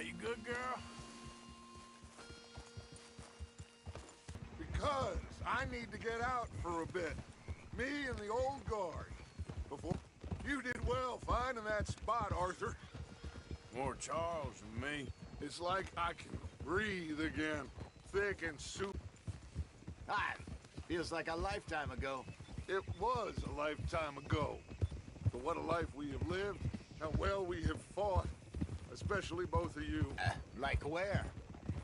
you good, girl? Because I need to get out for a bit. Me and the old guard. Before you did well finding that spot, Arthur. More Charles than me. It's like I can breathe again. Thick and soup. Hi. Feels like a lifetime ago. It was a lifetime ago. But what a life we have lived. How well we have fought. Especially both of you. Like where?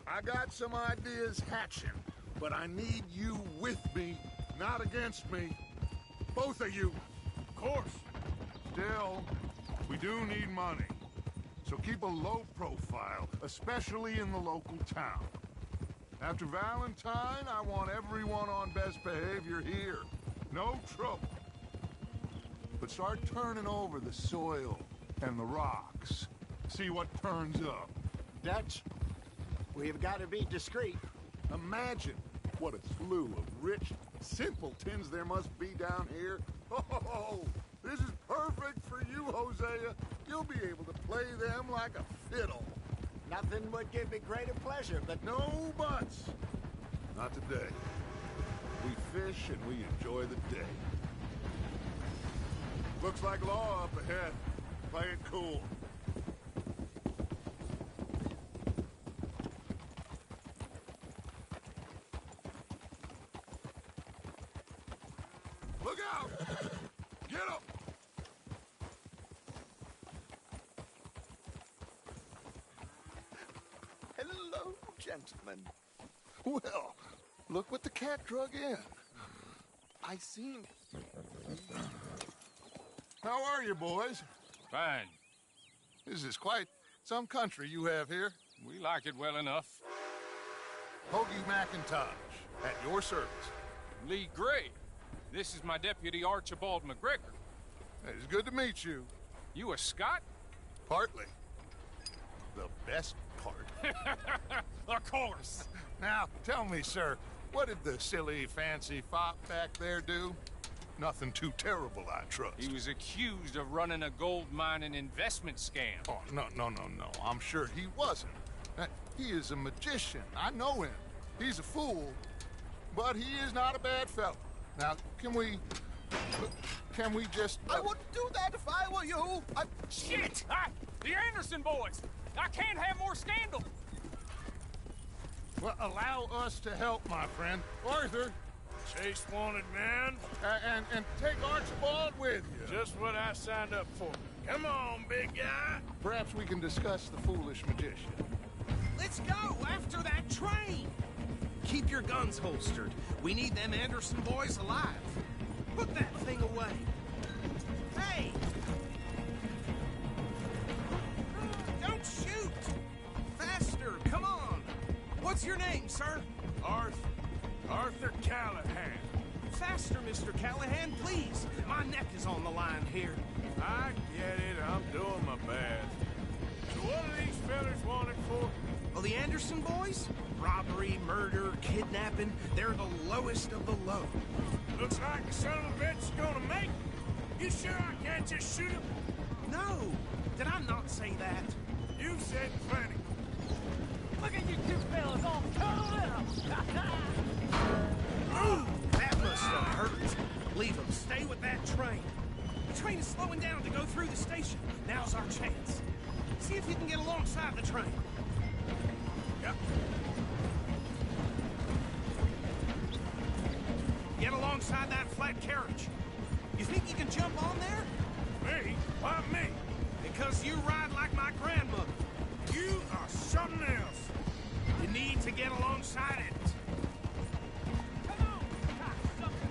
I got some ideas hatching. But I need you with me, not against me. Both of you. Of course. Still, we do need money. So keep a low profile, especially in the local town. After Valentine, I want everyone on best behavior here. No trouble. But start turning over the soil and the rocks. See what turns up. Dutch, we've got to be discreet. Imagine what a slew of rich simpletons there must be down here. Oh, this is perfect for you, Hosea. You'll be able to play them like a fiddle. Nothing would give me greater pleasure, but No buts. Not today. We fish and we enjoy the day. Looks like law up ahead. Play it cool. Look out! Get up! hello, gentlemen. Well, look what the cat drug in. I seen it. How are you, boys? Fine. This is quite some country you have here. We like it well enough. Hoagie McIntosh, at your service. Lee Gray. This is my deputy Archibald McGregor. It's good to meet you. You a Scot? Partly. The best part. Of course. Now, tell me, sir, what did the silly, fancy fop back there do? Nothing too terrible, I trust. He was accused of running a gold mining investment scam. Oh, no. I'm sure he wasn't. He is a magician. I know him. He's a fool, but he is not a bad fellow. Now, can we just... I wouldn't do that if I were you. Shit! The Anderson boys! I can't have more scandal! Well, allow us to help, my friend. Arthur, Chase wanted man. and take Archibald with you. Just what I signed up for. Come on, big guy. Perhaps we can discuss the foolish magician. Let's go after that train! Keep your guns holstered. We need them Anderson boys alive. Put that thing away. Hey! Don't shoot! Faster, come on! What's your name, sir? Arthur Callahan. Faster, Mr. Callahan, please. My neck is on the line here. I get it. I'm doing my best. So what are these fellas wanted for? Well, the Anderson boys? Robbery, murder, kidnapping. They're the lowest of the low. Looks like the son of a bitch is gonna make. You sure I can't just shoot him? No! Did I not say that? You said plenty. Look at you two fellas all curled up! Ooh, that must have hurt. Leave them. Stay with that train. The train is slowing down to go through the station. Now's our chance. See if you can get alongside the train. Yep. Get alongside that flat carriage. You think you can jump on there? Me? Why me? Because you ride like my grandmother. You are something else. You need to get alongside it. Come on, cocksucker!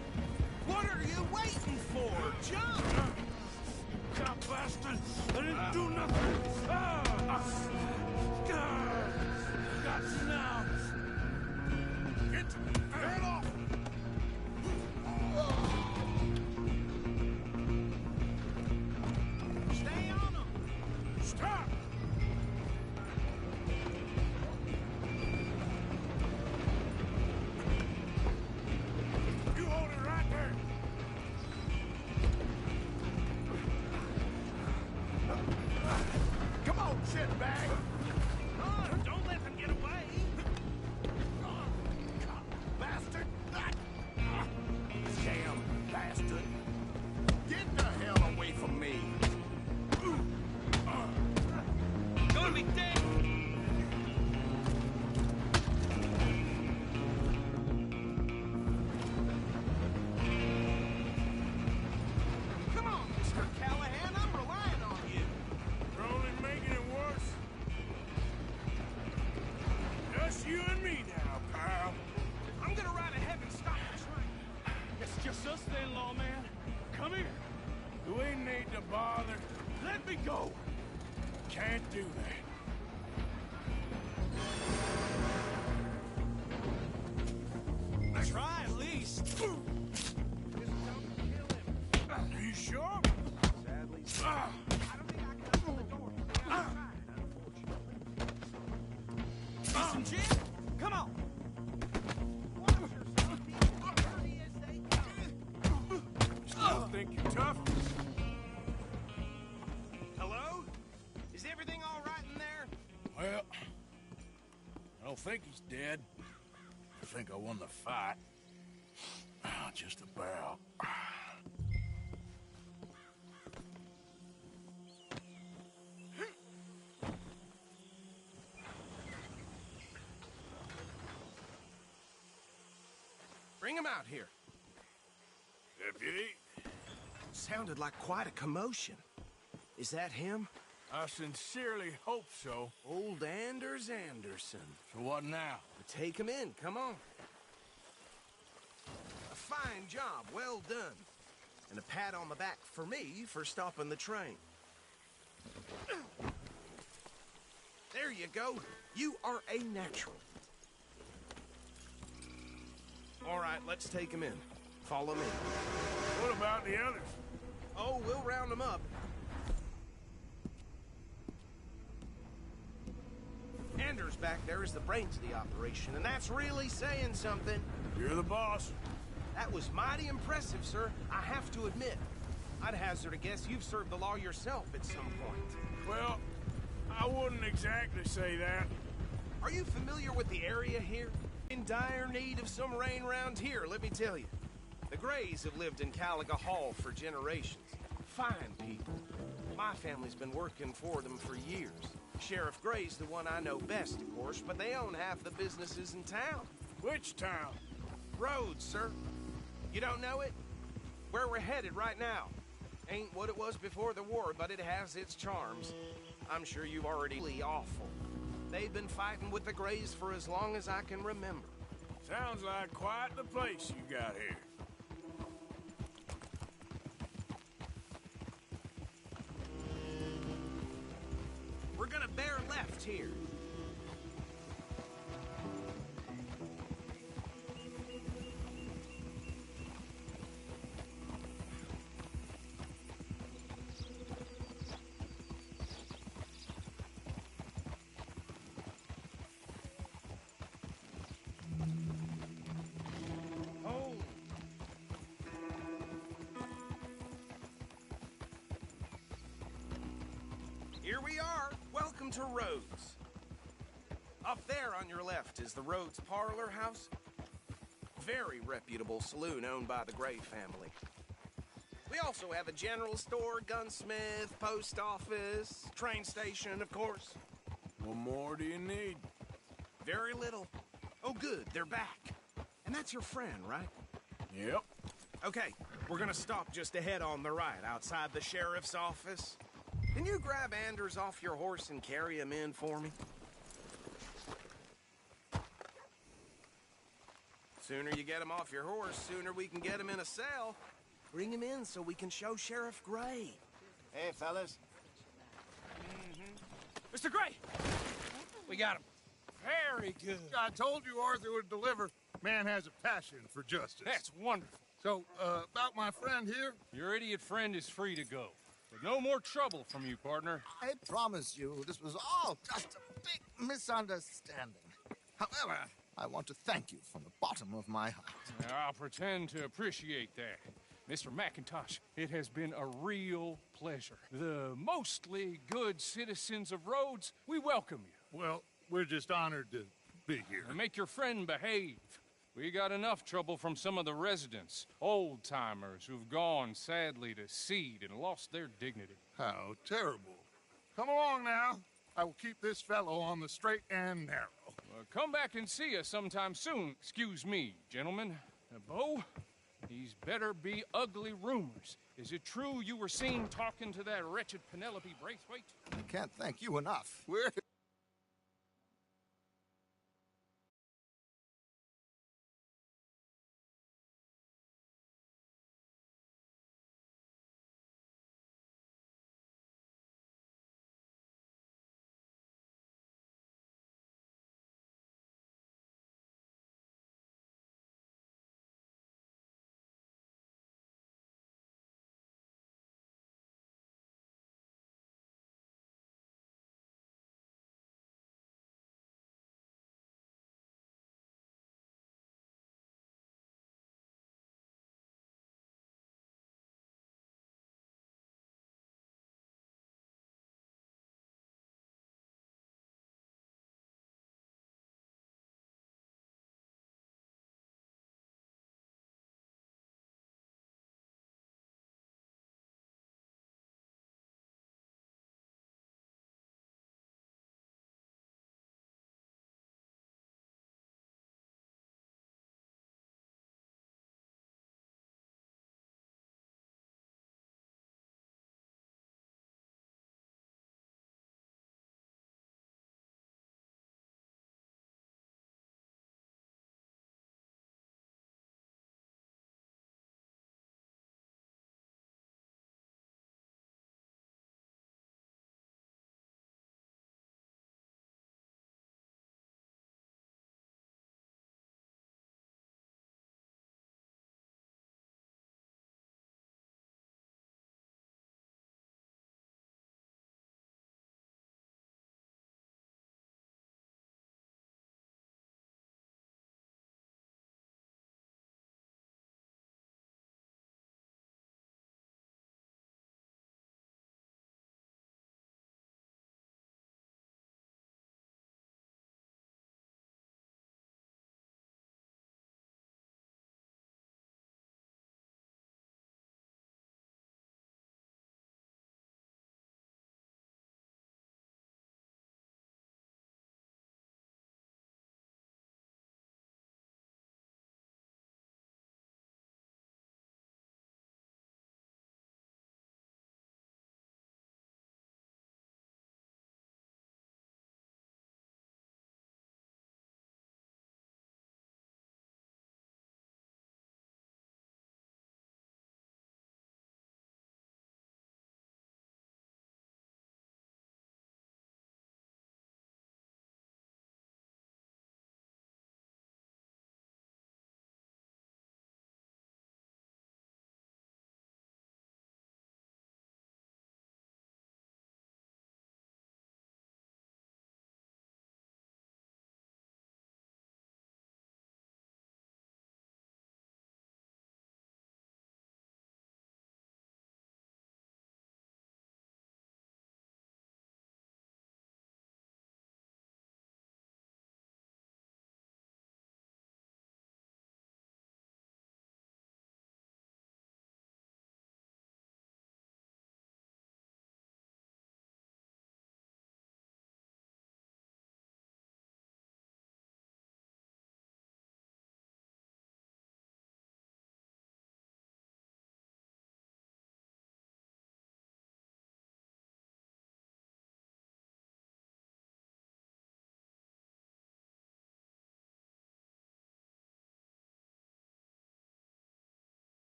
What are you waiting for? Jump! God bastard! I didn't do nothing! Got you now! Get off! Stay on them! Stop! You hold it right there! Come on, shitbag! me go! Can't do that. Try at least. Are you sure? Sadly, I don't think I can open the door from the outside, unfortunately. See some gin? Come on. Watch yourself, be as dirty as they come. Still think you're tough? Hello? Is everything all right in there? Well, I don't think he's dead. I think I won the fight. Just about. Bring him out here. Deputy, Sounded like quite a commotion. Is that him? I sincerely hope so. Old Anders Anderson. So what now? Take him in, come on. A fine job, well done. And a pat on the back for me for stopping the train. There you go. You are a natural. All right, let's take him in. Follow me. What about the others? Oh, we'll round them up. Anders back there is the brains of the operation, and that's really saying something. You're the boss. That was mighty impressive, sir. I have to admit. I'd hazard a guess you've served the law yourself at some point. Well, I wouldn't exactly say that. Are you familiar with the area here? In dire need of some rain round here, let me tell you. The Grays have lived in Caliga Hall for generations. Fine people. My family's been working for them for years. Sheriff Gray's the one I know best, of course, but they own half the businesses in town. Which town? Rhodes, sir. You don't know it? Where we're headed right now. Ain't what it was before the war, but it has its charms. I'm sure you've already awful. They've been fighting with the Grays for as long as I can remember. Sounds like quite the place you got here. We're gonna bear left here. Oh. Here we are. Welcome to Rhodes. Up there on your left is the Rhodes Parlor House. Very reputable saloon owned by the Gray family. We also have a general store, gunsmith, post office, train station, of course. What more do you need? Very little. Oh, good, they're back. And that's your friend, right? Yep. Okay, we're gonna stop just ahead on the right, outside the sheriff's office. Can you grab Anders off your horse and carry him in for me? Sooner you get him off your horse, sooner we can get him in a cell. Bring him in so we can show Sheriff Gray. Hey, fellas. Mr. Gray! We got him. Very good. I told you Arthur would deliver. Man has a passion for justice. That's wonderful. So, about my friend here? Your idiot friend is free to go. With no more trouble from you, partner. I promise you, this was all just a big misunderstanding. However, I want to thank you from the bottom of my heart. I'll pretend to appreciate that. Mr. McIntosh, it has been a real pleasure. The mostly good citizens of Rhodes, we welcome you. Well, we're just honored to be here. And make your friend behave. We got enough trouble from some of the residents, old-timers who've gone, sadly, to seed and lost their dignity. How terrible. Come along now. I will keep this fellow on the straight and narrow. Come back and see us sometime soon. Excuse me, gentlemen. Bo, these better be ugly rumors. Is it true you were seen talking to that wretched Penelope Braithwaite? I can't thank you enough. We're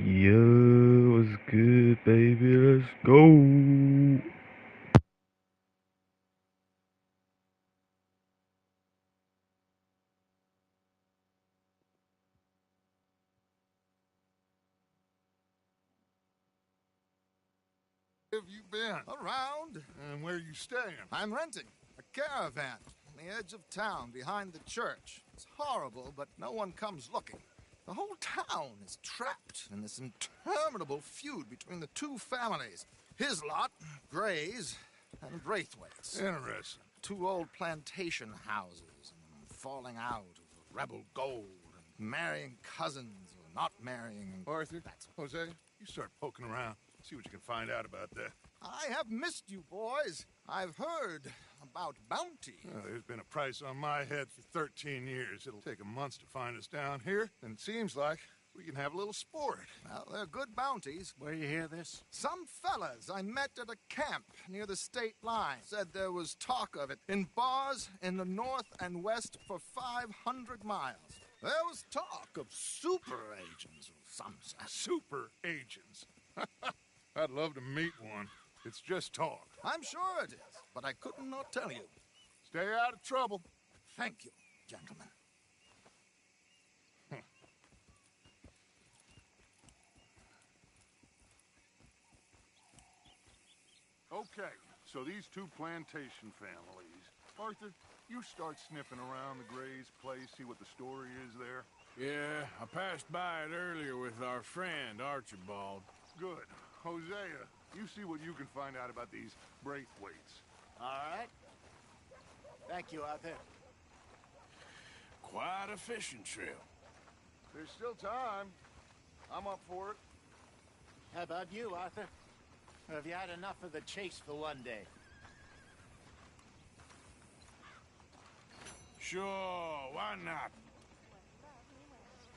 Yo, what's good, baby? Let's go. Have you been? Around. And where you staying? I'm renting a caravan on the edge of town behind the church. It's horrible, but no one comes looking. The whole town is trapped in this interminable feud between the two families. His lot, Gray's, and Braithwaite's. Interesting. Two old plantation houses, falling out of rebel gold, and marrying cousins or not marrying. Arthur, Jose, you start poking around. See what you can find out about that. I have missed you, boys. I've heard about bounty. There's been a price on my head for 13 years. It'll take 'em months to find us down here, and it seems like we can have a little sport. Well, they're good bounties. Where you hear this? Some fellas I met at a camp near the state line said there was talk of it in bars in the north and west for 500 miles. There was talk of super agents of some sort. Super agents. I'd love to meet one. It's just talk. I'm sure it is, but I couldn't not tell you. Stay out of trouble. Thank you, gentlemen. Okay, so these two plantation families. Arthur, you start sniffing around the Gray's place, see what the story is there. Yeah, I passed by it earlier with our friend, Archibald. Good. Hosea, you see what you can find out about these Braithwaites. All right. Thank you, Arthur. Quite a fishing trail. There's still time. I'm up for it. How about you, Arthur? Or have you had enough of the chase for one day? Sure, why not?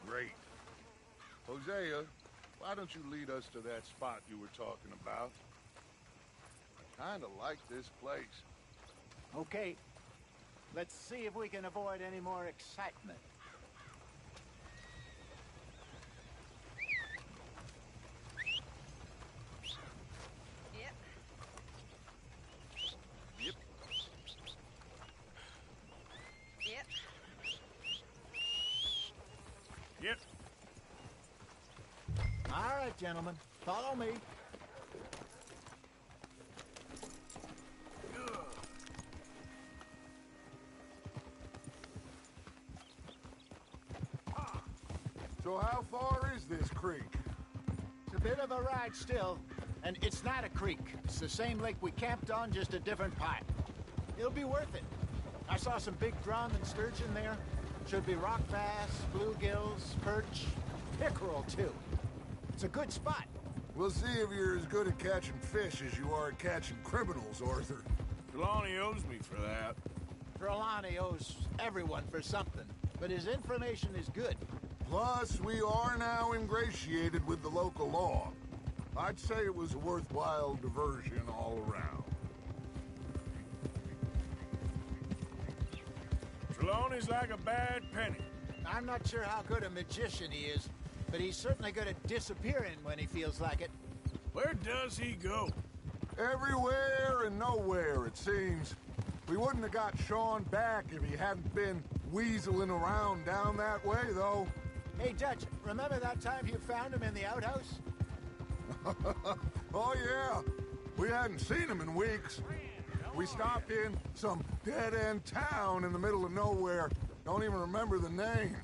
Great. Hosea, why don't you lead us to that spot you were talking about? I kinda like this place. Okay. Let's see if we can avoid any more excitement. Yep. Yep. Yep. Yep. All right, gentlemen. Follow me. So how far is this creek? It's a bit of a ride still, and it's not a creek. It's the same lake we camped on, just a different part. It'll be worth it. I saw some big drum and sturgeon there. Should be rock bass, bluegills, perch, pickerel too. It's a good spot. We'll see if you're as good at catching fish as you are at catching criminals, Arthur. Trelawney owes me for that. Trelawney owes everyone for something, but his information is good. Plus, we are now ingratiated with the local law. I'd say it was a worthwhile diversion all around. Trelawney's like a bad penny. I'm not sure how good a magician he is, but he's certainly good at disappearing when he feels like it. Where does he go? Everywhere and nowhere, it seems. We wouldn't have got Sean back if he hadn't been weaseling around down that way, though. Hey, Dutch, remember that time you found him in the outhouse? Oh, yeah. We hadn't seen him in weeks. We stopped in some dead-end town in the middle of nowhere. Don't even remember the name.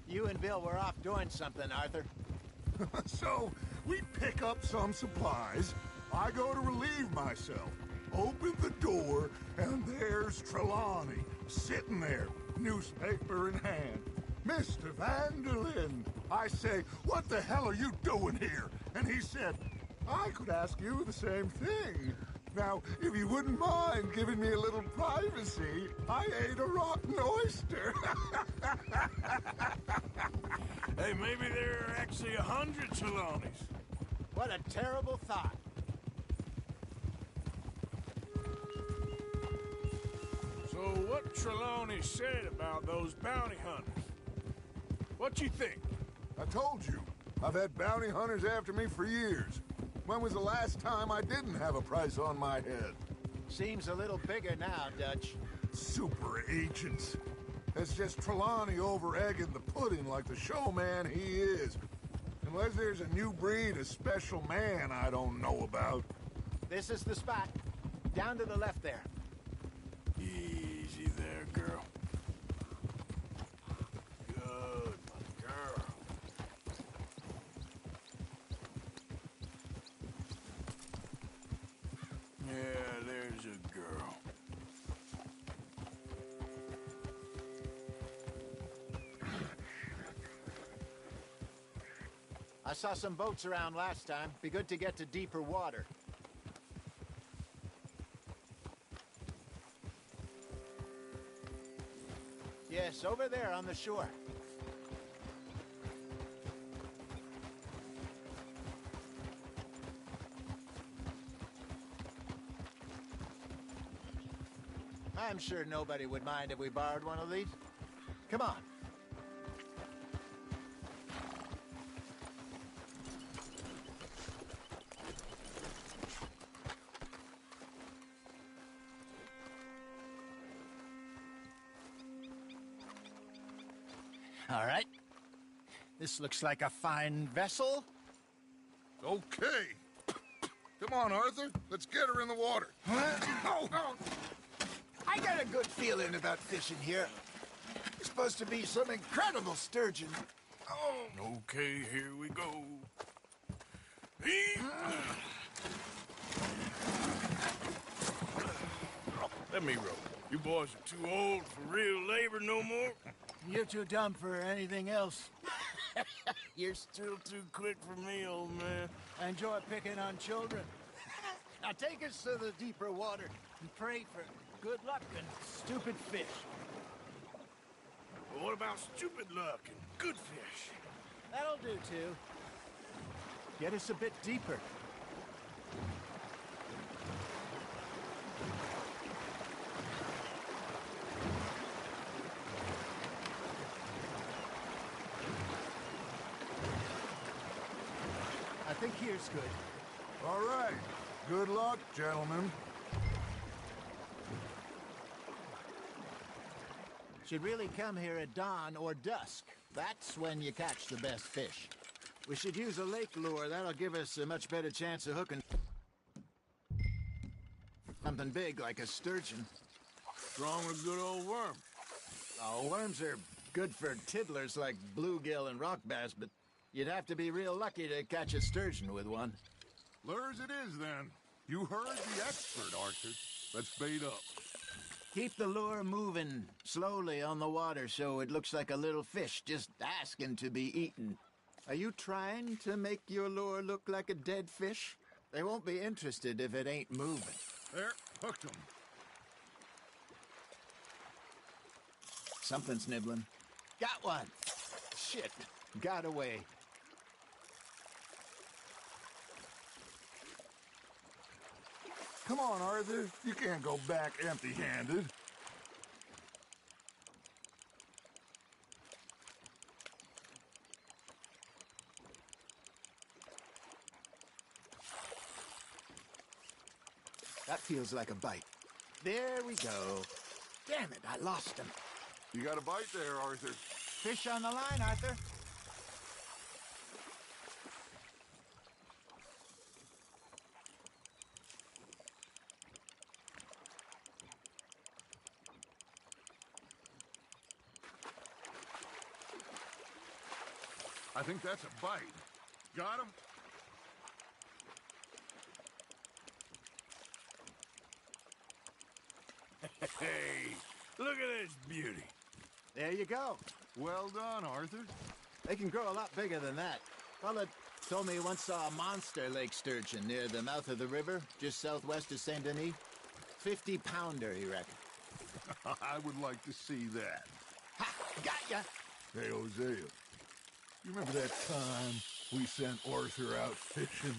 You and Bill were off doing something, Arthur. So, we pick up some supplies. I go to relieve myself. Open the door, and there's Trelawney, sitting there, newspaper in hand. Mr. Vanderlyn. I say, what the hell are you doing here? And he said, I could ask you the same thing. Now, if you wouldn't mind giving me a little privacy, I ate a rotten oyster. Hey, maybe there are actually 100 Trelawneys. What a terrible thought. So what Trelawney said about those bounty hunters? What you think? I told you, I've had bounty hunters after me for years. When was the last time I didn't have a price on my head? Seems a little bigger now, Dutch. Super agents. That's just Trelawney over-egging the pudding like the showman he is. Unless there's a new breed of special man I don't know about. This is the spot. Down to the left there. Easy there, girl. Good, my girl. Yeah, there's a girl. I saw some boats around last time. Be good to get to deeper water. Yes, over there on the shore. I'm sure nobody would mind if we borrowed one of these. Come on. All right. This looks like a fine vessel. Okay. Come on, Arthur. Let's get her in the water. Oh. I got a good feeling about fishing here. It's supposed to be some incredible sturgeon. Oh. Okay, here we go. Let me row. You boys are too old for real labor no more. You're too dumb for anything else. You're still too quick for me, old man. I enjoy picking on children. Now take us to the deeper water and pray for good luck and stupid fish. Well, what about stupid luck and good fish? That'll do, too. Get us a bit deeper. I think here's good. All right. Good luck, gentlemen. Should really come here at dawn or dusk. That's when you catch the best fish. We should use a lake lure. That'll give us a much better chance of hooking something big like a sturgeon. Strong as a good old worm. Oh, worms are good for tiddlers like bluegill and rock bass, but you'd have to be real lucky to catch a sturgeon with one. Lures it is, then. You heard the expert, Arthur. Let's bait up. Keep the lure moving slowly on the water so it looks like a little fish just asking to be eaten. Are you trying to make your lure look like a dead fish? They won't be interested if it ain't moving. There, hooked 'em. Something's nibbling. Got one. Shit. Got away. Come on, Arthur. You can't go back empty-handed. That feels like a bite. There we go. Damn it, I lost him. You got a bite there, Arthur. Fish on the line, Arthur. I think that's a bite. Got him? Hey, look at this beauty. There you go. Well done, Arthur. They can grow a lot bigger than that. Fella told me he once saw a monster lake sturgeon near the mouth of the river, just southwest of Saint Denis. 50-pounder, he reckoned. I would like to see that. Ha! Got ya! Hey, Hosea. You remember that time we sent Arthur out fishing?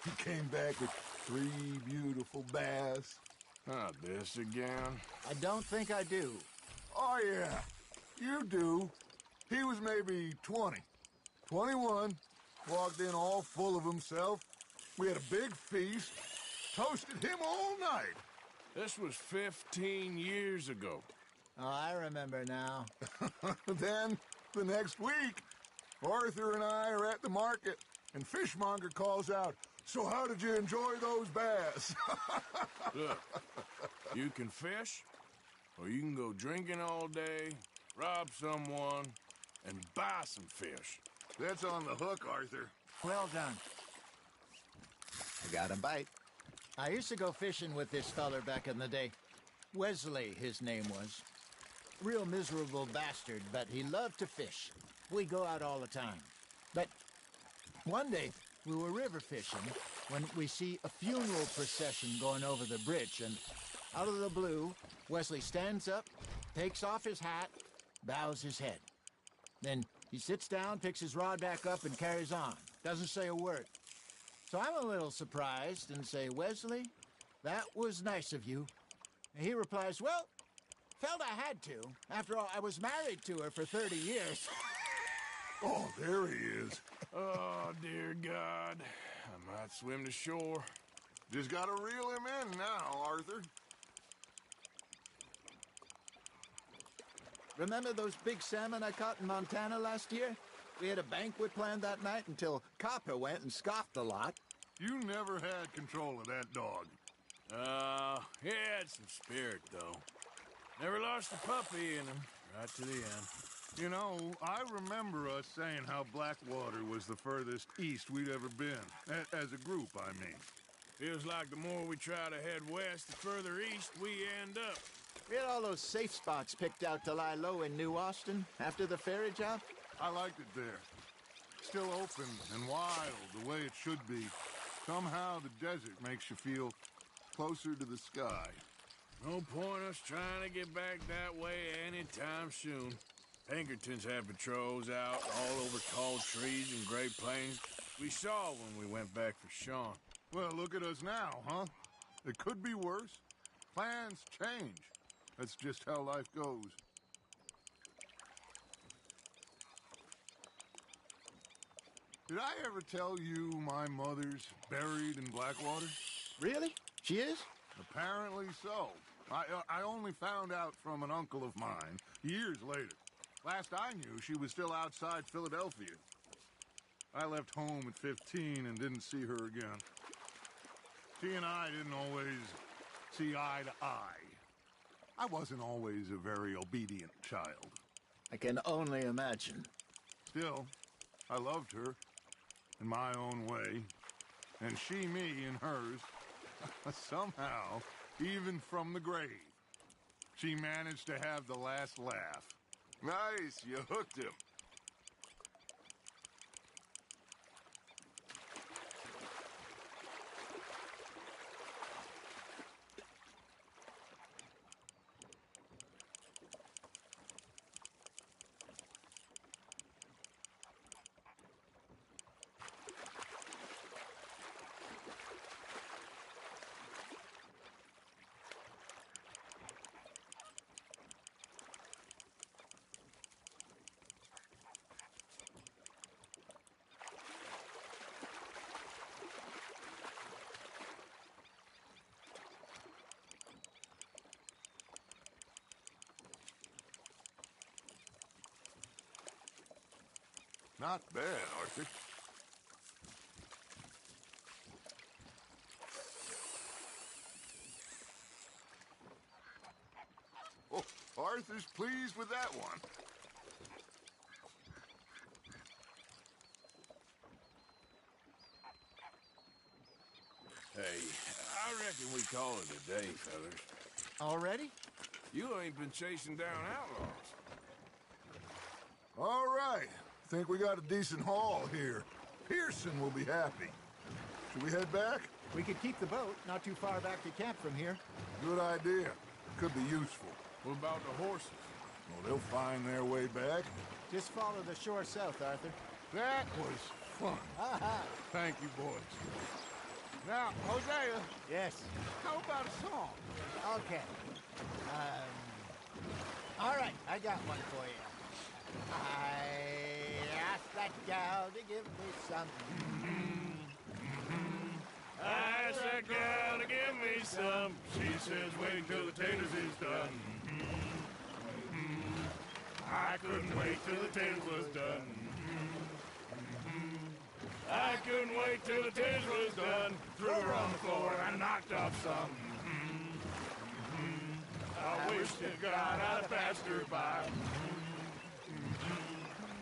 He came back with 3 beautiful bass. Not this again. I don't think I do. Oh, yeah. You do. He was maybe 20. 21. walked in all full of himself. We had a big feast, toasted him all night. This was 15 years ago. Oh, I remember now. Then, the next week, Arthur and I are at the market, and Fishmonger calls out, "So how did you enjoy those bass?" Look, you can fish, or you can go drinking all day, rob someone, and buy some fish. That's on the hook, Arthur. Well done. I got a bite. I used to go fishing with this feller back in the day. Wesley, his name was. Real miserable bastard, but he loved to fish. We go out all the time. But one day, we were river fishing when we see a funeral procession going over the bridge, and out of the blue, Wesley stands up, takes off his hat, bows his head. Then he sits down, picks his rod back up, and carries on. Doesn't say a word. So I'm a little surprised and say, "Wesley, that was nice of you." And he replies, "Well, felt I had to. After all, I was married to her for 30 years. Oh, there he is. Oh, dear God. I might swim to shore. Just gotta reel him in now, Arthur. Remember those big salmon I caught in Montana last year? We had a banquet planned that night until Copper went and scoffed a lot. You never had control of that dog. He had some spirit, though. Never lost a puppy in him, right to the end. You know, I remember us saying how Blackwater was the furthest east we'd ever been. As a group, I mean. Feels like the more we try to head west, the further east we end up. We had all those safe spots picked out to lie low in New Austin after the ferry job. I liked it there. Still open and wild, the way it should be. Somehow the desert makes you feel closer to the sky. No point us trying to get back that way anytime soon. Pinkertons had patrols out all over tall trees and Great Plains. We saw when we went back for Sean. Well, look at us now, huh? It could be worse. Plans change. That's just how life goes. Did I ever tell you my mother's buried in Blackwater? Really? She is? Apparently so. I only found out from an uncle of mine years later. Last I knew, she was still outside Philadelphia. I left home at 15 and didn't see her again. She and I didn't always see eye to eye. I wasn't always a very obedient child. I can only imagine. Still, I loved her in my own way, and she me in hers. Somehow, even from the grave, she managed to have the last laugh. Nice, you hooked him. Not bad, Arthur. Oh, Arthur's pleased with that one. Hey, I reckon we call it a day, fellas. Already? You ain't been chasing down outlaws. All right. Think we got a decent haul here. Pearson will be happy. Should we head back? We could keep the boat not too far back to camp from here. Good idea. Could be useful. What about the horses? Well, they'll find their way back. Just follow the shore south, Arthur. That was fun. Thank you, boys. Now, Hosea, Yes. how about a song? Okay. All right, I got one for you. I asked the that gal to give me some. I asked that gal to give me some. She says wait till the taters is done. I couldn't wait till the taters was done. I couldn't wait till the taters was done. Threw her on the floor and knocked off some. I wish to God I'd have passed her by.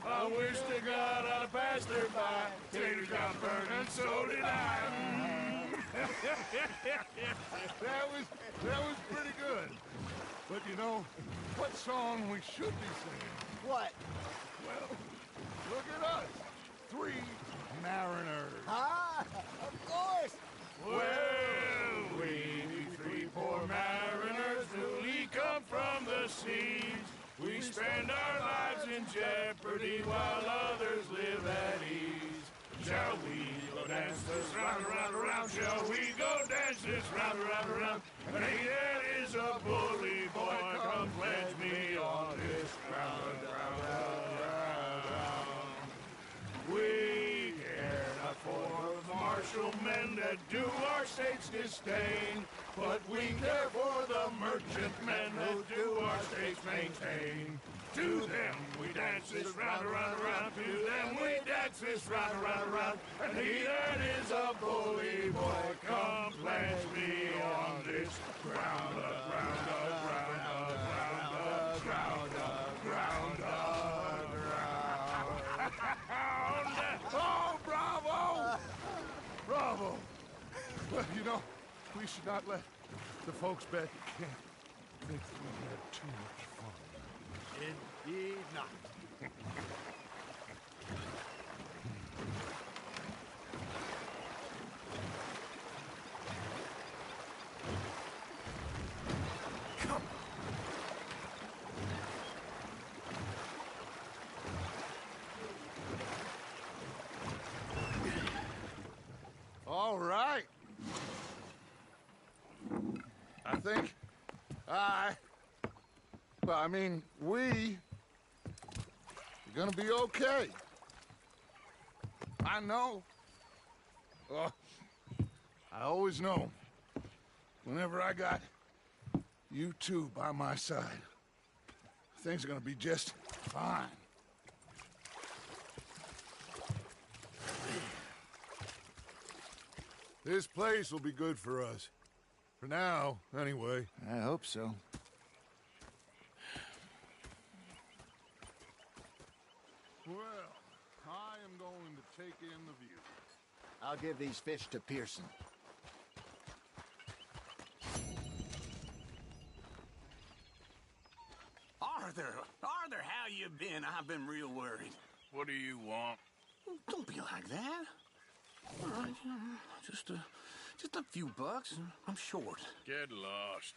I wish to God I'd have passed her by. Taters got burned and so did I. That was pretty good. But you know, what song we should be singing? What? Well, look at us. 3 mariners. Ah, of course. Well, we 3 poor mariners newly come from the seas. We spend our lives in jeopardy while others live at ease. Shall we go dance this round, around, around? Shall we go dance this round, around, around? And he that is a bully boy, come pledge me on this ground, round, round, round. We care not for the martial men that do our state's disdain, but we care for the merchant men that do our state's maintain. To them we dance this round, around, around. To them we dance this round, around, around. And he that is a bully boy, come pledge me on this ground, ground, ground, ground, ground, ground, ground. Oh, bravo! Bravo! Well, you know, we should not let the folks back at camp think that we had too much fun. Indeed not. All right. I think we are gonna be okay. I know. Oh, I always know. Whenever I got you two by my side, things are gonna be just fine. This place will be good for us. For now, anyway. I hope so. Well, I am going to take in the view. I'll give these fish to Pearson. Arthur, how you been? I've been real worried. What do you want? Don't be like that. All right, just a few bucks. I'm short. Get lost.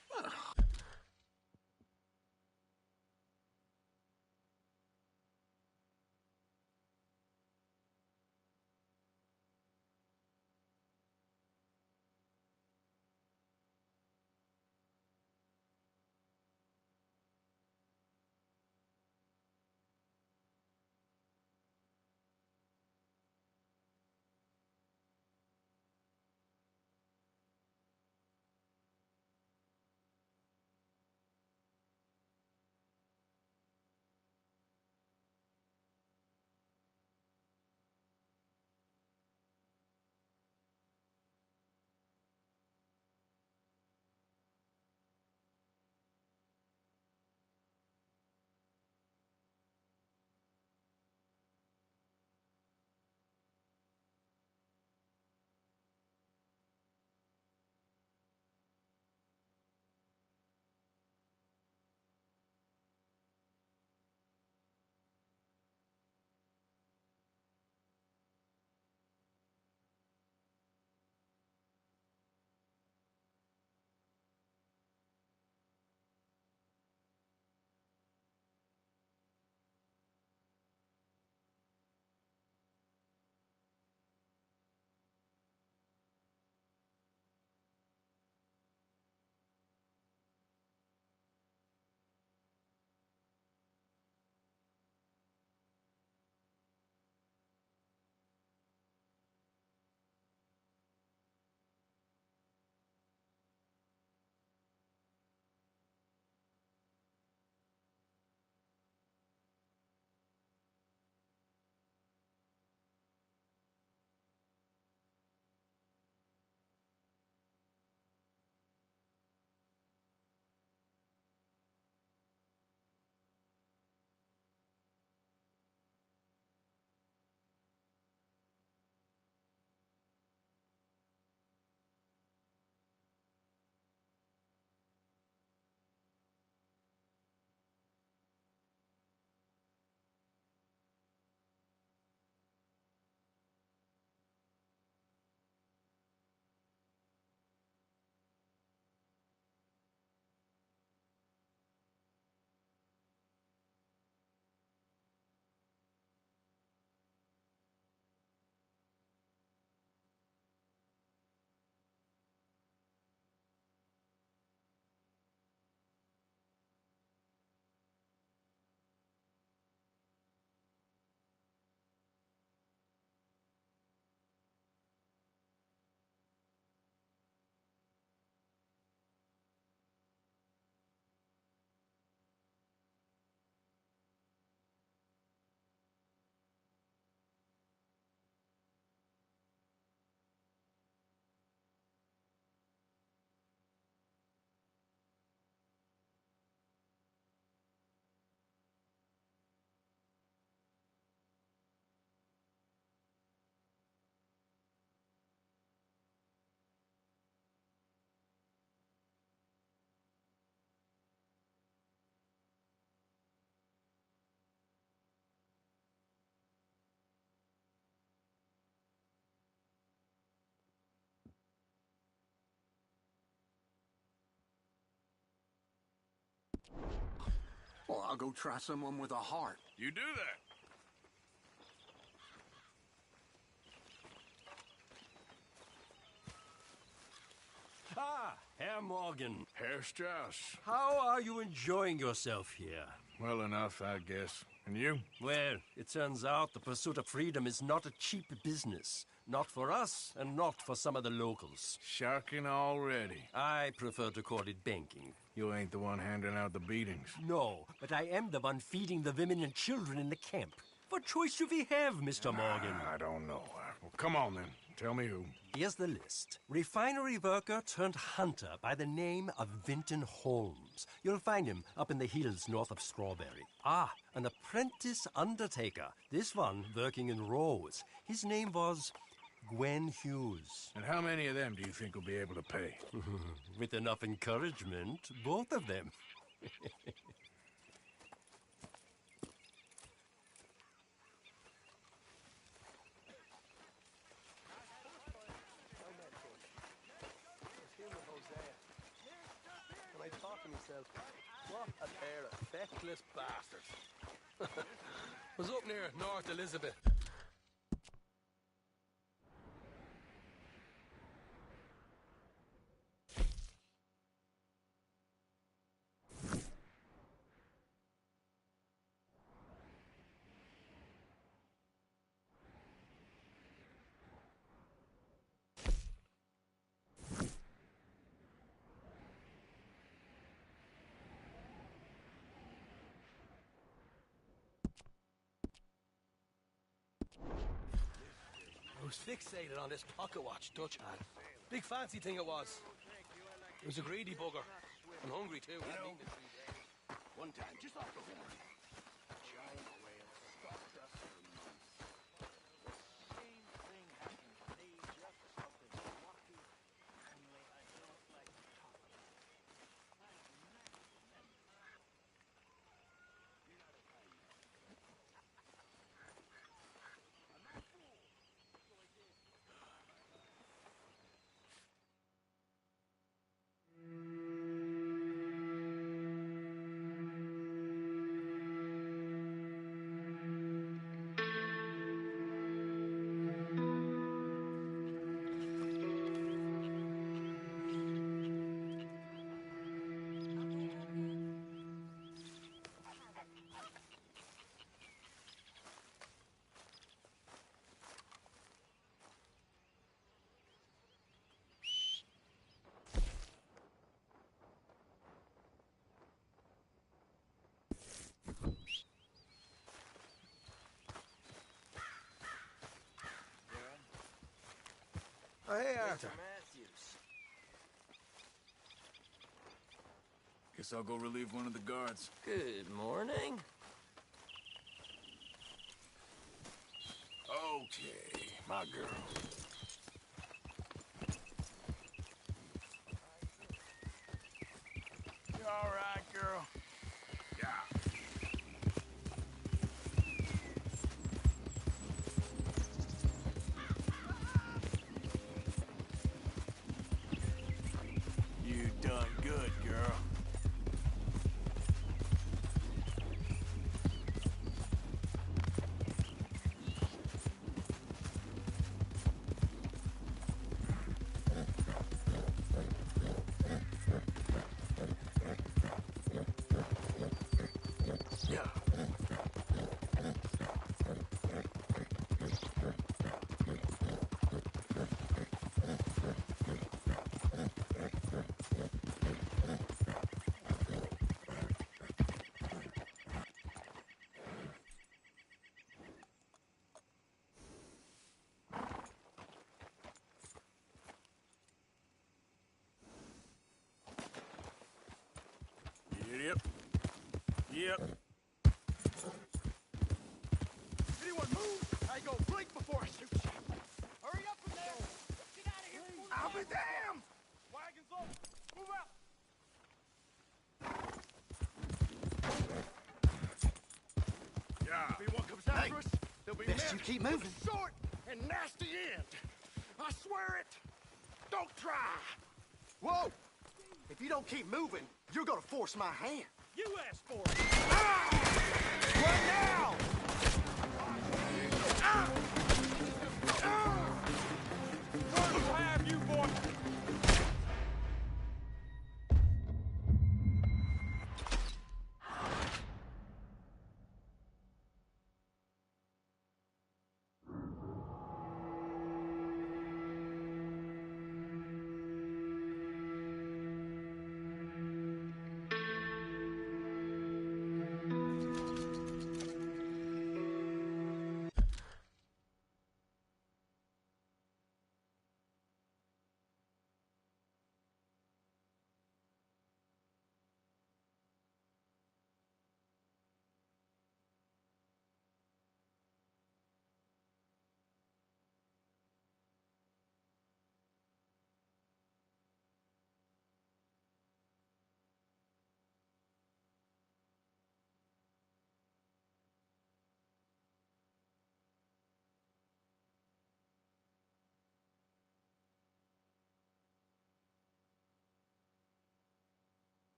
Well, I'll go try someone with a heart. You do that. Ah, Herr Morgan. Herr Strauss. How are you enjoying yourself here? Well enough, I guess. And you? Well, it turns out the pursuit of freedom is not a cheap business. Not for us, and not for some of the locals. Sharking already. I prefer to call it banking. You ain't the one handing out the beatings. No, but I am the one feeding the women and children in the camp. What choice do we have, Mr. Morgan? I don't know. Well, come on then. Tell me who. Here's the list. Refinery worker turned hunter by the name of Vinton Holmes. You'll find him up in the hills north of Strawberry. Ah, an apprentice undertaker. This one working in Rose. His name was Gwen Hughes. And how many of them do you think will be able to pay? With enough encouragement, both of them. And I thought to myself, what a pair of feckless bastards. Was up near North Elizabeth. I was fixated on this pocket watch Dutch had. Big fancy thing it was. It was a greedy bugger. And hungry too. One time, just off the horn, a giant whale stalked us for months. The same thing happened to me just something rocky, only I don't like to talk about it. Oh, hey, Arthur. Guess I'll go relieve one of the guards. Good morning. Okay, my girl. You all right, girl? Yeah. You done good, girl. Yep. Anyone move? I go blink before I shoot you. Hurry up from there. Get out of here. I'll be damned. Wagons up. Move out. Yeah. If anyone comes after us, there'll be best men you keep with moving. a short and nasty end. I swear it. Don't try. Whoa. If you don't keep moving, you're gonna force my hand. You asked for it.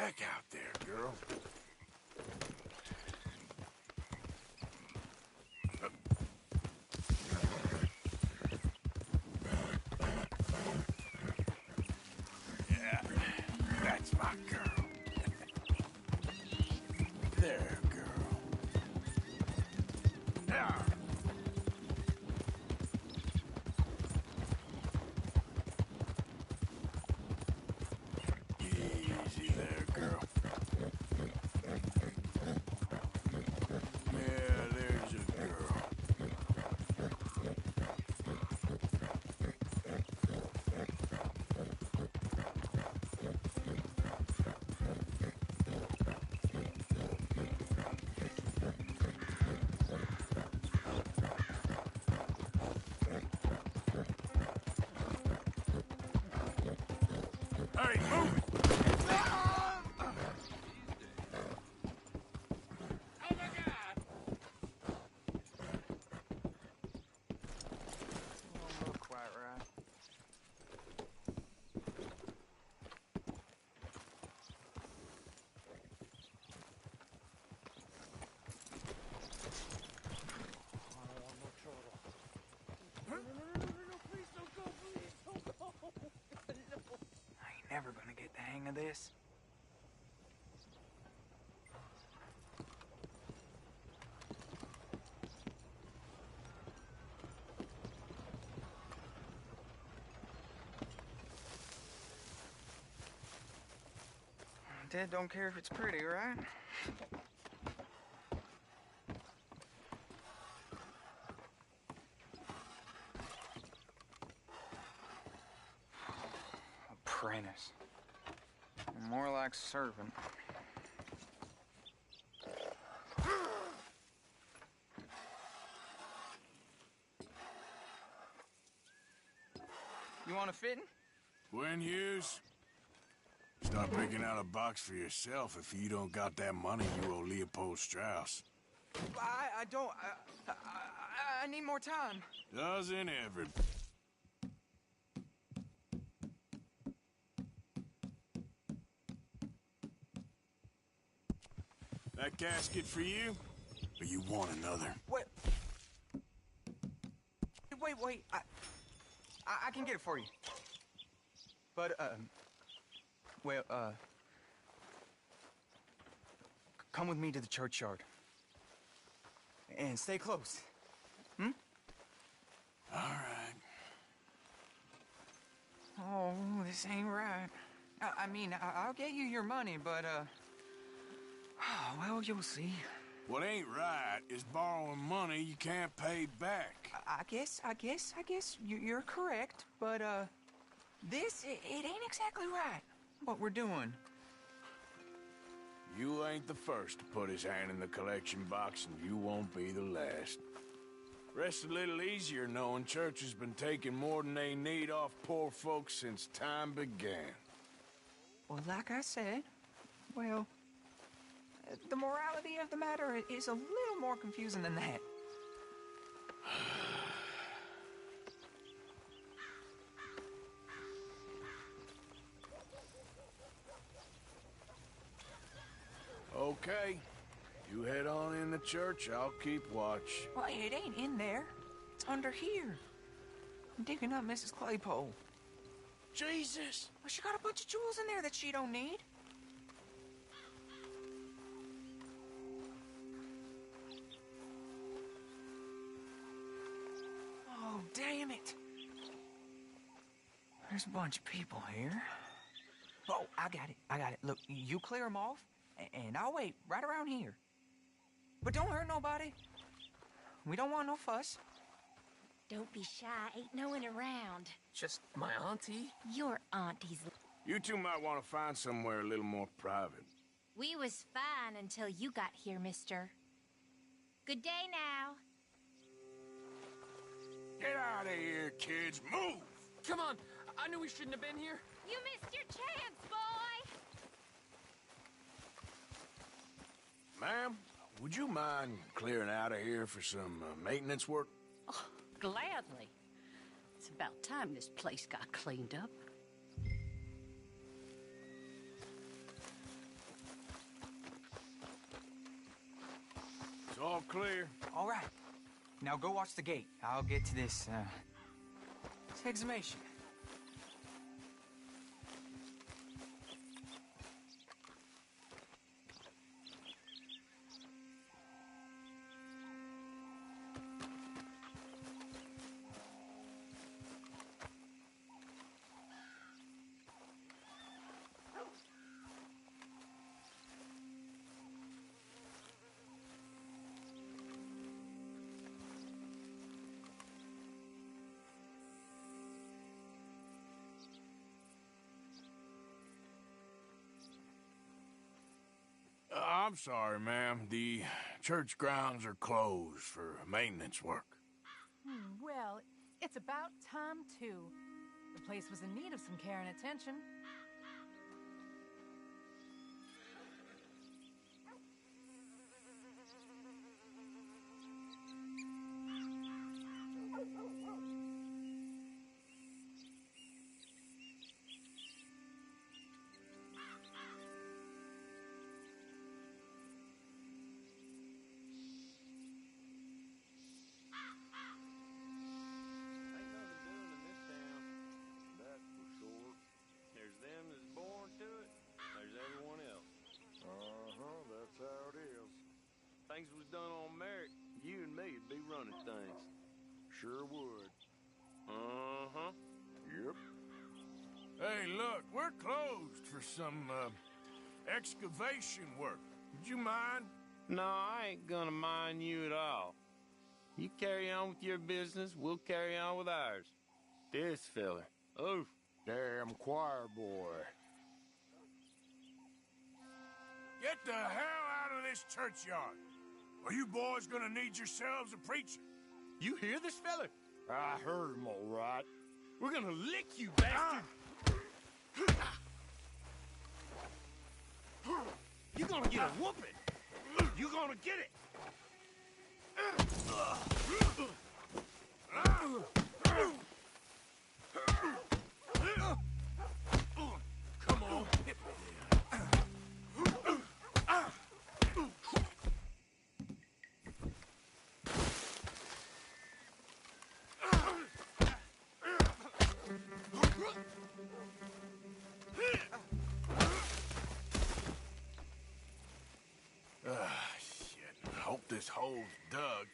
Back out there, girl. Yeah, that's my girl. There, girl. Now. Easy there, girl. Yeah, there's a girl. Hey, move it! Don't look quite right. I don't want no trouble. No, please don't go, please don't go. No. I ain't never gonna get the hang of this. Dad don't care if it's pretty, right? Apprentice. More like servant. You want a fitting? Gwen Hughes? Start picking out a box for yourself if you don't got that money you owe Leopold Strauss. I don't. I need more time. Doesn't every... That casket for you? Or you want another? Wait. Wait. I can get it for you. But, come with me to the churchyard. And stay close. Hmm? All right. Oh, this ain't right. I mean, I'll get you your money, but, well, you'll see. What ain't right is borrowing money you can't pay back. I guess you're correct, but, this, it ain't exactly right, what we're doing. You ain't the first to put his hand in the collection box, and you won't be the last. Rest a little easier knowing church has been taking more than they need off poor folks since time began. Well, like I said, well, the morality of the matter is a little more confusing than that. Okay. You head on in the church, I'll keep watch. Well, it ain't in there. It's under here. I'm digging up Mrs. Claypole. Jesus! Well, she got a bunch of jewels in there that she don't need. Oh, damn it. There's a bunch of people here. Oh, I got it. Look, you clear them off, and I'll wait right around here. But don't hurt nobody. We don't want no fuss. Don't be shy. Ain't no one around. Just my auntie. Your auntie's... You two might want to find somewhere a little more private. We was fine until you got here, mister. Good day now. Get out of here, kids. Move! Come on. I knew we shouldn't have been here. You missed your chance, boy! Ma'am, would you mind clearing out of here for some maintenance work? Oh, gladly. It's about time this place got cleaned up. clear. All right. Now go watch the gate. I'll get to this exhumation. I'm sorry, ma'am. The church grounds are closed for maintenance work. Well, it's about time, too. The place was in need of some care and attention. Things was done on merit, you and me'd be running things. Sure would. Uh-huh. Yep. Hey, look, we're closed for some, excavation work. Would you mind? No, I ain't gonna mind you at all. You carry on with your business, we'll carry on with ours. This feller. Oof. Damn choir boy. Get the hell out of this churchyard. Or you boys gonna need yourselves a preacher. You hear this fella? I heard him all right. We're gonna lick you, bastard! You're gonna get a whooping! You're gonna get it! Come on, hit me there. Shit. Hope this hole's dug.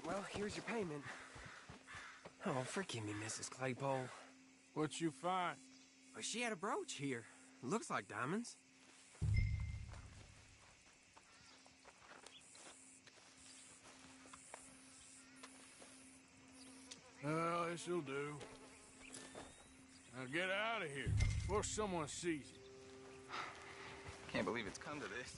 Well, here's your payment. Oh, forgive me, Mrs. Claypole. What you find? Well, she had a brooch here. Looks like diamonds. Well, this'll do. Now get out of here before someone sees you. Can't believe it's come to this.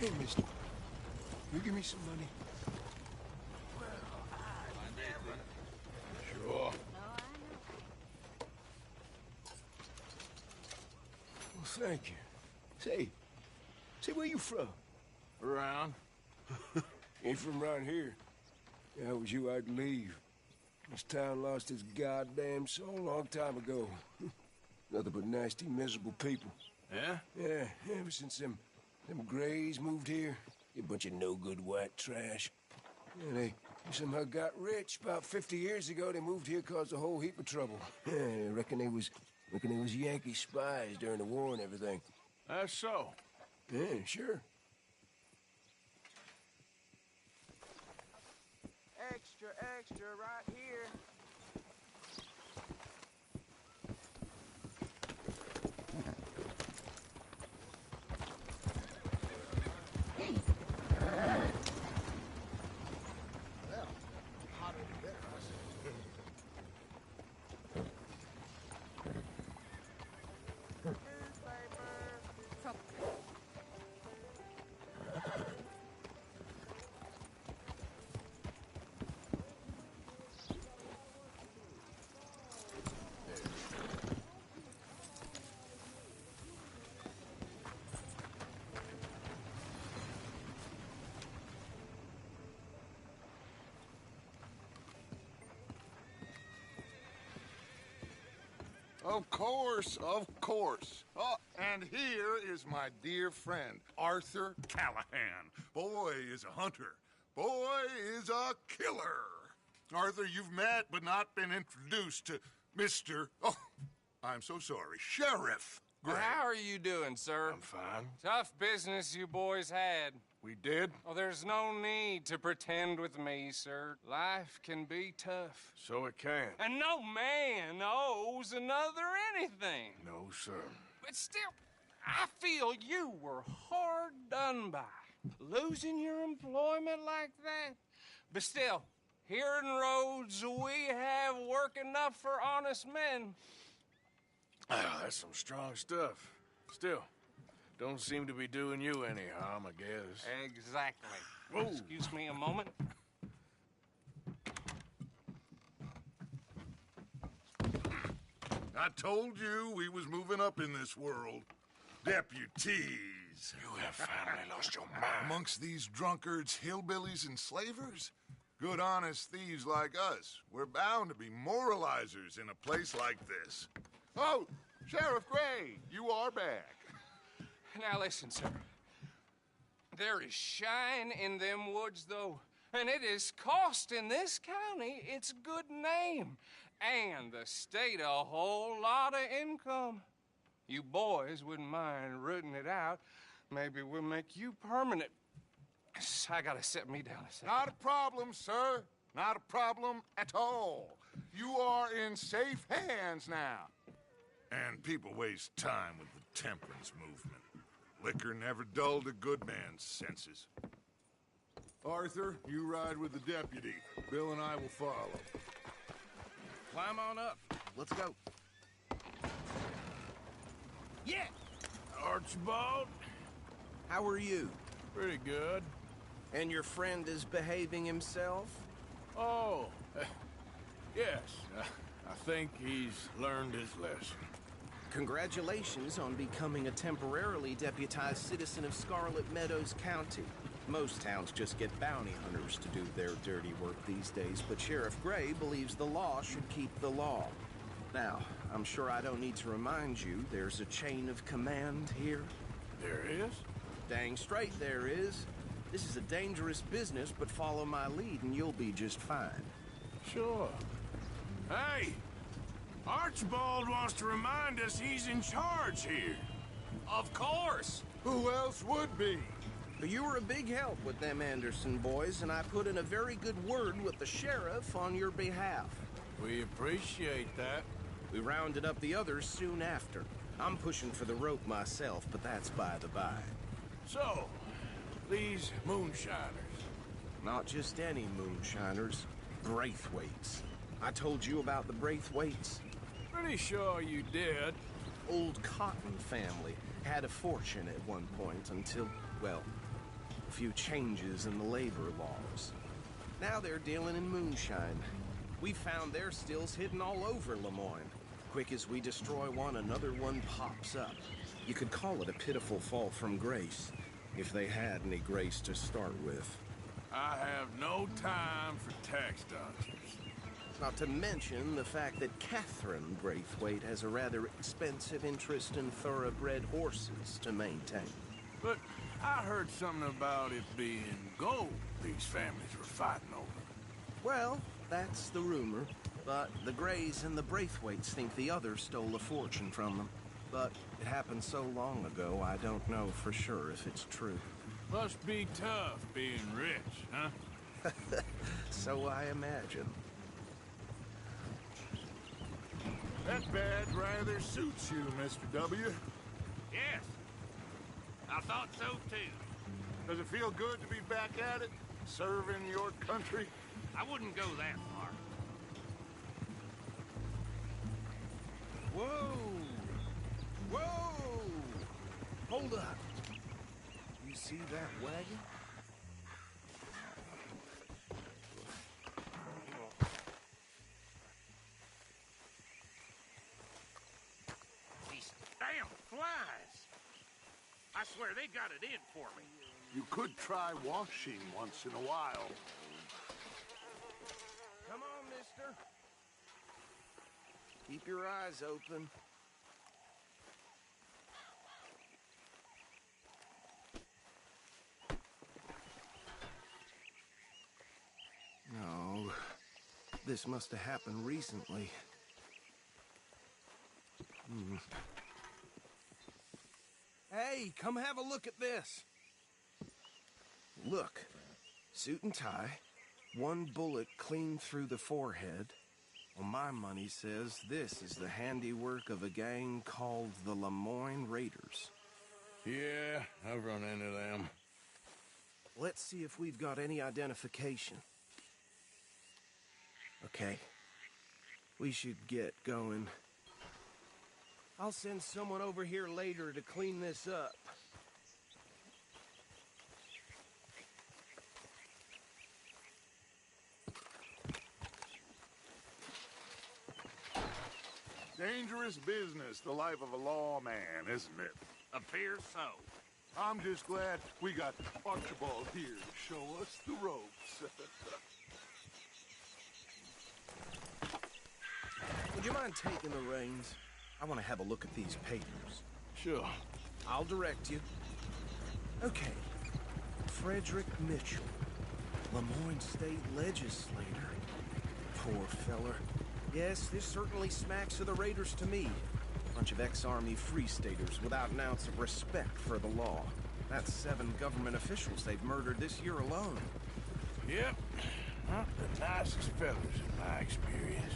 Hey, mister. You give me some money? Sure. Well, thank you. Say, where you from? Around. Ain't from around here. If I was you, I'd leave. This town lost its goddamn soul a long time ago. Nothing but nasty, miserable people. Yeah? Yeah, ever since them Grays moved here. A bunch of no-good white trash. Yeah, they somehow got rich. About 50 years ago, they moved here, caused a whole heap of trouble. Yeah, I reckon they was Yankee spies during the war and everything. That's so. Yeah, sure. Extra, extra, right here. Of course, of course. Oh, and here is my dear friend, Arthur Callahan. Boy is a hunter. Boy is a killer. Arthur, you've met but not been introduced to Mr. Oh, I'm so sorry, Sheriff Gray. How are you doing, sir? I'm fine. Tough business you boys had. We did? Oh, there's no need to pretend with me, sir. Life can be tough. So it can. And no man owes another anything. No, sir. But still, I feel you were hard done by. Losing your employment like that. But still, here in Rhodes, we have work enough for honest men. Ah, that's some strong stuff. Still, don't seem to be doing you any harm, I guess. Exactly. Whoa. Excuse me a moment. I told you we was moving up in this world. Deputies. You have finally lost your mind. Amongst these drunkards, hillbillies, and slavers? Good, honest thieves like us. We're bound to be moralizers in a place like this. Oh, Sheriff Gray, you are back. Now listen, sir. There is shine in them woods, though, and it is costing this county its good name and the state a whole lot of income. You boys wouldn't mind rooting it out. Maybe we'll make you permanent. I gotta set me down a second. Not a problem, sir. Not a problem at all. You are in safe hands now. And people waste time with the temperance movement. Liquor never dulled a good man's senses. Arthur, you ride with the deputy. Bill and I will follow. Climb on up. Let's go. Yeah! Archibald? How are you? Pretty good. And your friend is behaving himself? Oh, yes. I think he's learned his lesson. Congratulations on becoming a temporarily deputized citizen of Scarlet Meadows County. Most towns just get bounty hunters to do their dirty work these days, but Sheriff Gray believes the law should keep the law. Now, I'm sure I don't need to remind you there's a chain of command here. There is? Dang straight there is. This is a dangerous business, but follow my lead and you'll be just fine. Sure. Hey! Archibald wants to remind us he's in charge here. Of course! Who else would be? You were a big help with them Anderson boys, and I put in a very good word with the sheriff on your behalf. We appreciate that. We rounded up the others soon after. I'm pushing for the rope myself, but that's by the by. So, these moonshiners. Not just any moonshiners. Braithwaites. I told you about the Braithwaites? Pretty sure you did. Old Cotton family had a fortune at one point until, well, A few changes in the labor laws. Now they're dealing in moonshine. We found their stills hidden all over Lemoyne. Quick as we destroy one, another one pops up. You could call it a pitiful fall from grace, if they had any grace to start with. I have no time for tax dodgers. Not to mention the fact that Catherine Braithwaite has a rather expensive interest in thoroughbred horses to maintain. But I heard something about it being gold these families were fighting over. Well, that's the rumor. But the Grays and the Braithwaites think the others stole a fortune from them. But it happened so long ago, I don't know for sure if it's true. Must be tough being rich, huh? So I imagine. That badge rather suits you, Mr. W. Yes. I thought so, too. Does it feel good to be back at it? Serving your country? I wouldn't go that far. Whoa! Whoa! Hold up. You see that wagon? These damn flies! I swear they got it in for me. You could try washing once in a while. Come on, mister. Keep your eyes open. No, this must have happened recently. Hey, come have a look at this. Look, suit and tie, one bullet clean through the forehead. Well, my money says this is the handiwork of a gang called the Lemoyne Raiders. Yeah, I've run into them. Let's see if we've got any identification. Okay. We should get going. I'll send someone over here later to clean this up. Dangerous business, the life of a lawman, isn't it? Appears so. I'm just glad we got Archibald here to show us the ropes. Would you mind taking the reins? I want to have a look at these papers. Sure. I'll direct you. Okay. Frederick Mitchell, Lemoyne State Legislator. Poor feller. Yes, this certainly smacks of the Raiders to me. Bunch of ex-Army Free Staters without an ounce of respect for the law. That's 7 government officials they've murdered this year alone. Yep. Not the nicest fellas in my experience.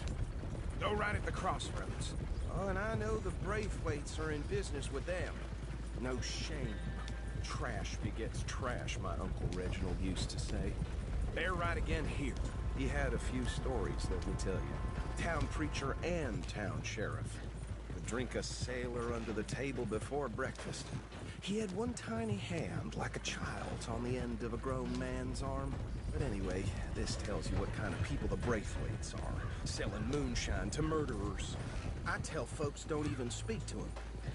Go right at the crossroads. Oh, and I know the Braithwaites are in business with them. No shame. Trash begets trash, my Uncle Reginald used to say. They're right again here. He had a few stories, let me tell you. Town preacher and town sheriff. Would drink a sailor under the table before breakfast. He had one tiny hand, like a child's, on the end of a grown man's arm. But anyway, this tells you what kind of people the Braithwaites are. Selling moonshine to murderers. I tell folks don't even speak to him.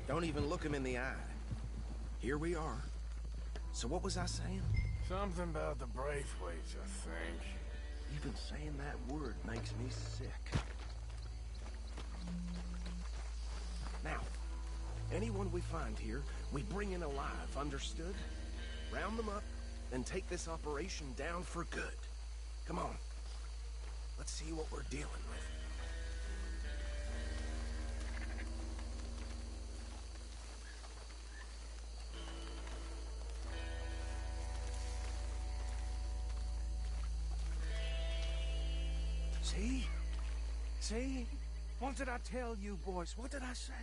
Don't even look him in the eye. Here we are. So what was I saying? Something about the Braithwaites, I think. Even saying that word makes me sick. Now, anyone we find here, we bring in alive, understood? Round them up, then take this operation down for good. Come on. Let's see what we're dealing with. See? See? What did I tell you, boys? What did I say?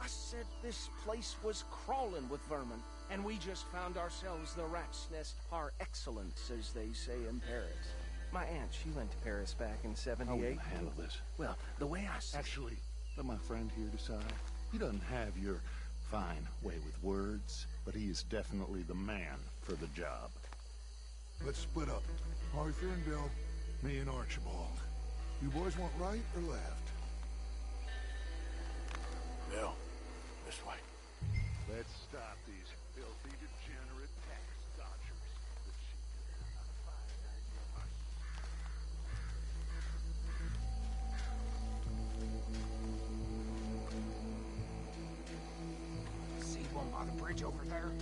I said this place was crawling with vermin, and we just found ourselves the rat's nest par excellence, as they say in Paris. My aunt, she went to Paris back in '78. How will you handle this? Well, the way I see Actually, let my friend here decide. He doesn't have your fine way with words, but he is definitely the man for the job. Let's split up. Arthur and Bill, me and Archibald. You boys want right or left? Bill, this way. Let's stop these filthy, degenerate tax dodgers. The cheap, a fine idea. See one by the bridge over there?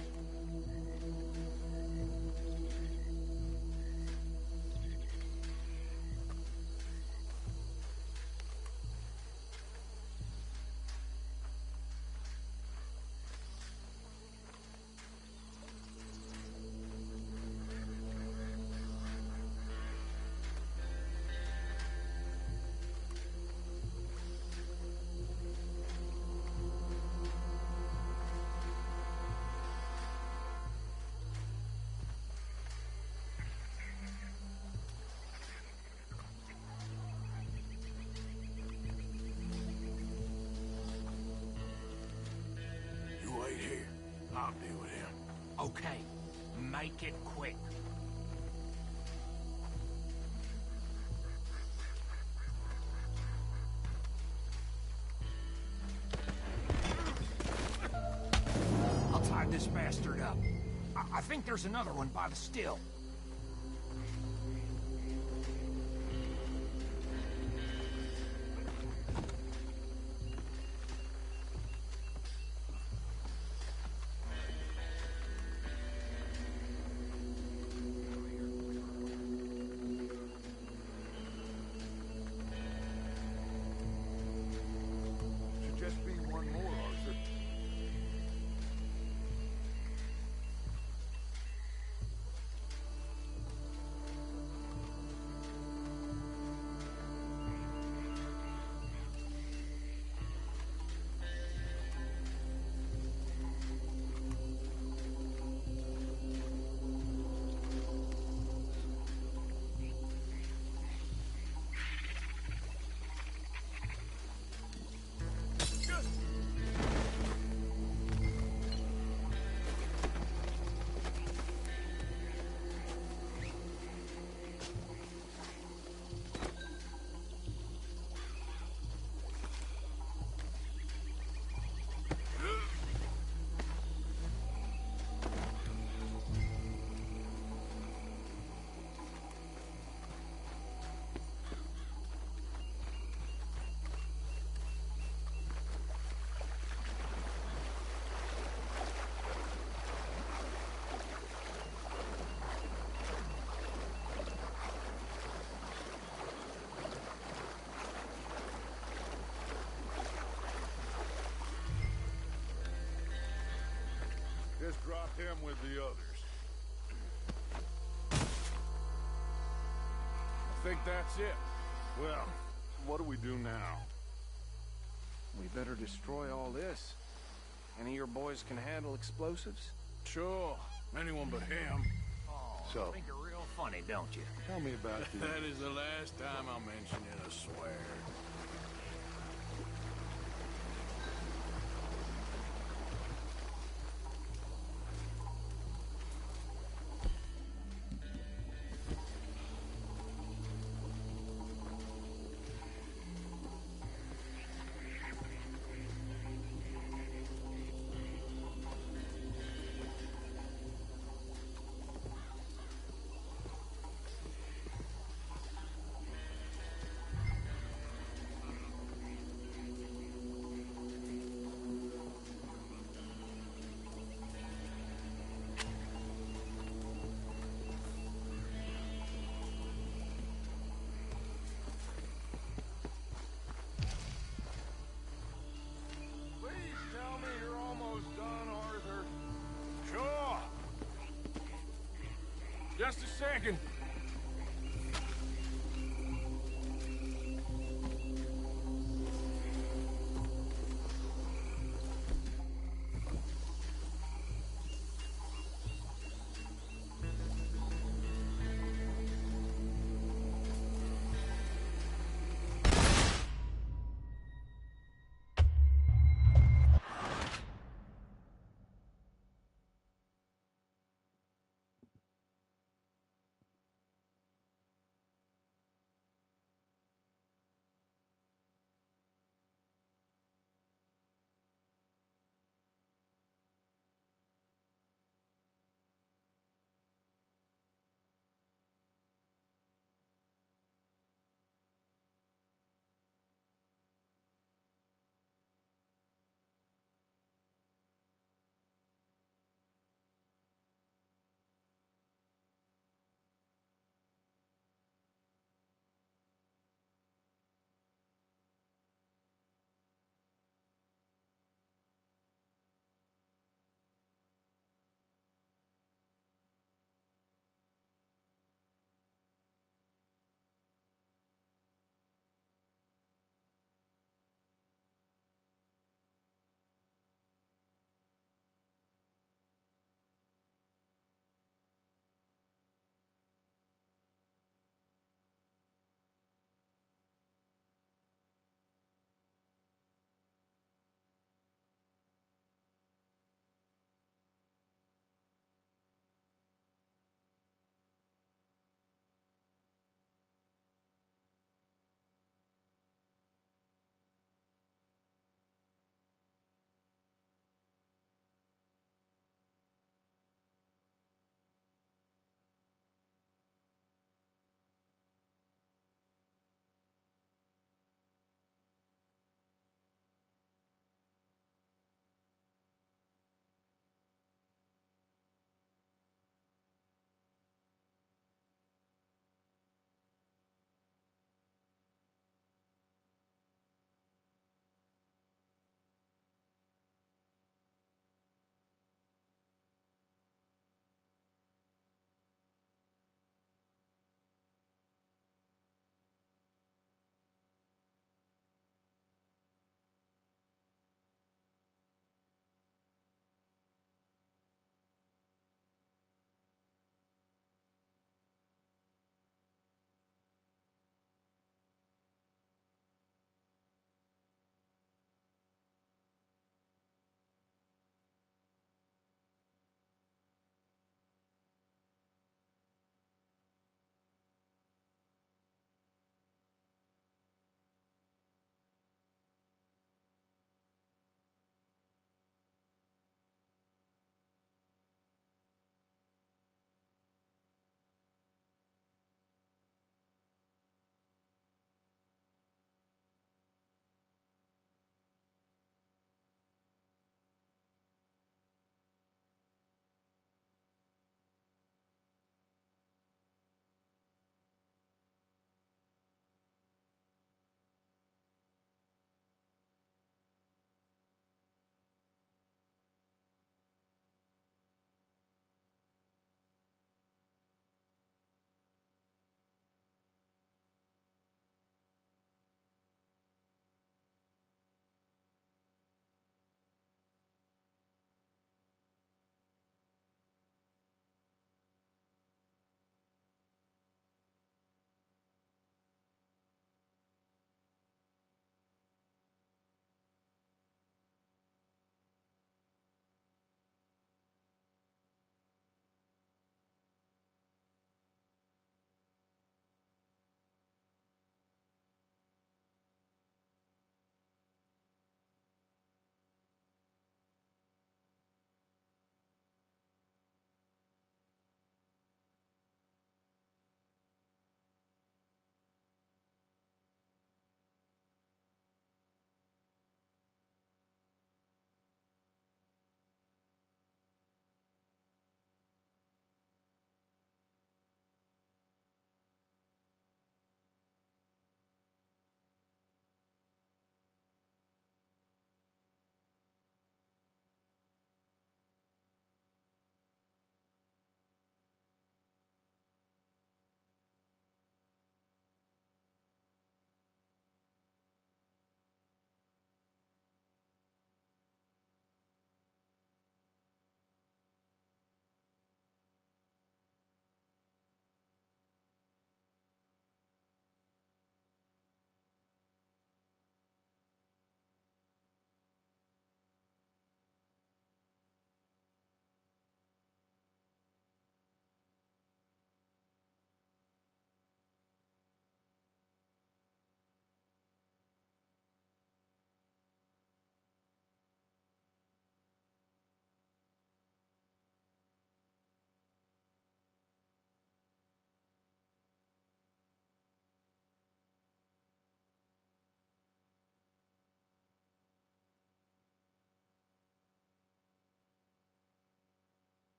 You wait here. I'll deal with him. Okay, make it quick. I'll tie this bastard up. I think there's another one by the still. Should just be one more, Arthur. Just drop him with the others. I think that's it. Well, what do we do now? We better destroy all this. Any of your boys can handle explosives? Sure. Anyone but him. Oh, So- you think you're real funny, don't you? Tell me about the... That is the last time I'll mention it, I swear. Just a second.